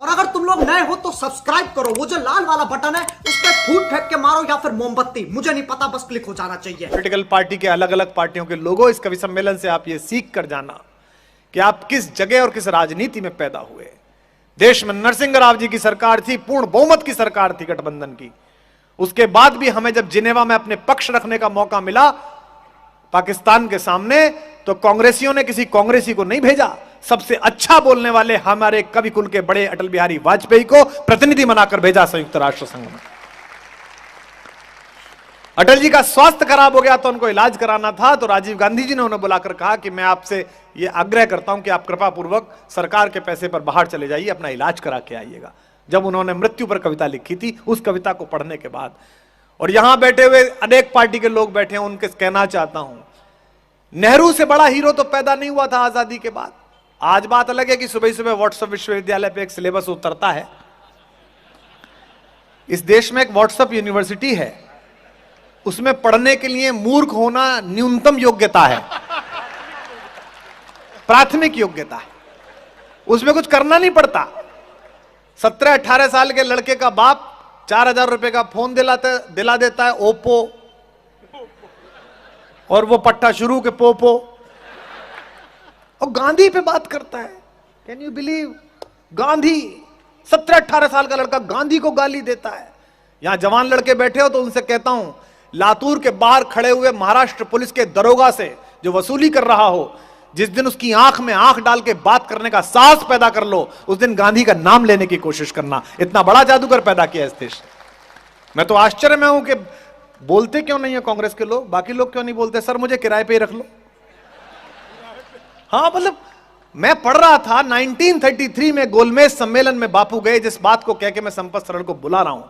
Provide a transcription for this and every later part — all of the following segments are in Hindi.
और अगर तुम लोग नए हो तो सब्सक्राइब करो, वो जो लाल वाला बटन है उस पर फूट फेंक के मारो या फिर मोमबत्ती, मुझे नहीं पता, बस क्लिक हो जाना चाहिए। पॉलिटिकल पार्टी के अलग अलग पार्टियों के लोगों, इस कवि सम्मेलन से आप ये सीख कर जाना कि आप किस जगह और किस राजनीति में पैदा हुए। देश में नरसिंह राव जी की सरकार थी, पूर्ण बहुमत की सरकार थी गठबंधन की। उसके बाद भी हमें जब जिनेवा में अपने पक्ष रखने का मौका मिला पाकिस्तान के सामने, तो कांग्रेसियों ने किसी कांग्रेसी को नहीं भेजा, सबसे अच्छा बोलने वाले हमारे कवि कुल के बड़े अटल बिहारी वाजपेयी को प्रतिनिधि बनाकर भेजा संयुक्त राष्ट्र संघ में। अटल जी का स्वास्थ्य खराब हो गया तो उनको इलाज कराना था, तो राजीव गांधी जी ने उन्हें बुलाकर कहा कि मैं आपसे ये आग्रह करता हूं कि आप कृपा पूर्वक सरकार के पैसे पर बाहर चले जाइए, अपना इलाज करा के आइएगा। जब उन्होंने मृत्यु पर कविता लिखी थी, उस कविता को पढ़ने के बाद, और यहां बैठे हुए अनेक पार्टी के लोग बैठे हैं, उनके कहना चाहता हूं, नेहरू से बड़ा हीरो तो पैदा नहीं हुआ था आजादी के बाद। आज बात अलग है कि सुबह सुबह व्हाट्सएप विश्वविद्यालय पे एक सिलेबस उतरता है। इस देश में एक व्हाट्सएप यूनिवर्सिटी है, उसमें पढ़ने के लिए मूर्ख होना न्यूनतम योग्यता है, प्राथमिक योग्यता है, उसमें कुछ करना नहीं पड़ता। 17-18 साल के लड़के का बाप 4000 रुपए का फोन दिला देता है, ओप्पो, और वो पट्टा शुरू के पोपो, और गांधी पे बात करता है। Can you believe? गांधी, 17-18 साल का लड़का गांधी को गाली देता है। यहां जवान लड़के बैठे हो तो उनसे कहता हूं, लातूर के बाहर खड़े हुए महाराष्ट्र पुलिस के दरोगा से जो वसूली कर रहा हो, जिस दिन उसकी आंख में आंख डाल के बात करने का साहस पैदा कर लो, उस दिन गांधी का नाम लेने की कोशिश करना। इतना बड़ा जादूगर पैदा किया इस देश। मैं तो आश्चर्य में हूं कि बोलते क्यों नहीं है कांग्रेस के लोग, बाकी लोग क्यों नहीं बोलते, सर मुझे किराए पे ही रख लो। हाँ, मतलब मैं पढ़ रहा था 1933 में गोलमेज सम्मेलन में बापू गए, जिस बात को कह के मैं संपत सरल को बुला रहा हूं,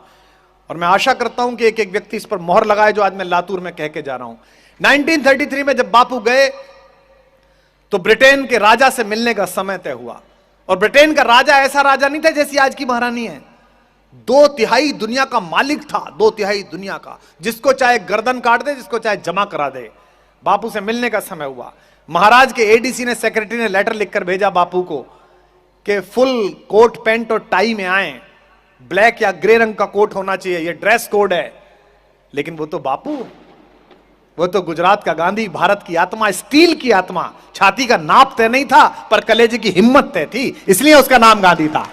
और मैं आशा करता हूं कि एक एक व्यक्ति इस पर मोहर लगाए जो आज मैं लातूर में कह के जा रहा हूं। 1933 में जब बापू गए तो ब्रिटेन के राजा से मिलने का समय तय हुआ, और ब्रिटेन का राजा ऐसा राजा नहीं था जैसी आज की महारानी है, 2/3 दुनिया का मालिक था, 2/3 दुनिया का, जिसको चाहे गर्दन काट दे, जिसको चाहे जमा करा दे। बापू से मिलने का समय हुआ। महाराज के एडीसी ने, सेक्रेटरी ने लेटर लिखकर भेजा बापू को कि फुल कोट पैंट और टाई में आए, ब्लैक या ग्रे रंग का कोट होना चाहिए, यह ड्रेस कोड है। लेकिन वो तो बापू, वो तो गुजरात का गांधी, भारत की आत्मा, स्टील की आत्मा। छाती का नाप तय नहीं था पर कलेजे की हिम्मत तय थी, इसलिए उसका नाम गांधी था।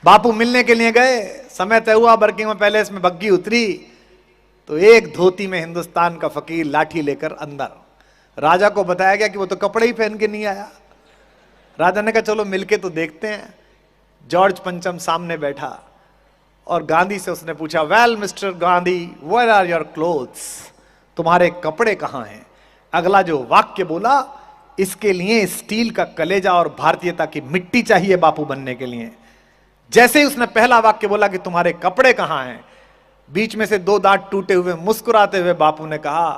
बापू मिलने के लिए गए, समय तय हुआ, बर्किंघम पैलेस में बग्गी उतरी तो एक धोती में हिंदुस्तान का फकीर लाठी लेकर अंदर। राजा को बताया गया कि वो तो कपड़े ही पहन के नहीं आया। राजा ने कहा चलो मिलके तो देखते हैं। जॉर्ज पंचम सामने बैठा और गांधी से उसने पूछा, well mister Gandhi, where are your clothes, तुम्हारे कपड़े कहां हैं? अगला जो वाक्य बोला, इसके लिए स्टील का कलेजा और भारतीयता की मिट्टी चाहिए बापू बनने के लिए। जैसे ही उसने पहला वाक्य बोला कि तुम्हारे कपड़े कहां हैं, बीच में से 2 दांत टूटे हुए मुस्कुराते हुए बापू ने कहा,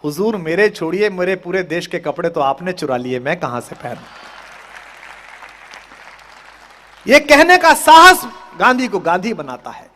हुजूर मेरे छोड़िए, मेरे पूरे देश के कपड़े तो आपने चुरा लिए, मैं कहां से पहनूं? यह कहने का साहस गांधी को गांधी बनाता है।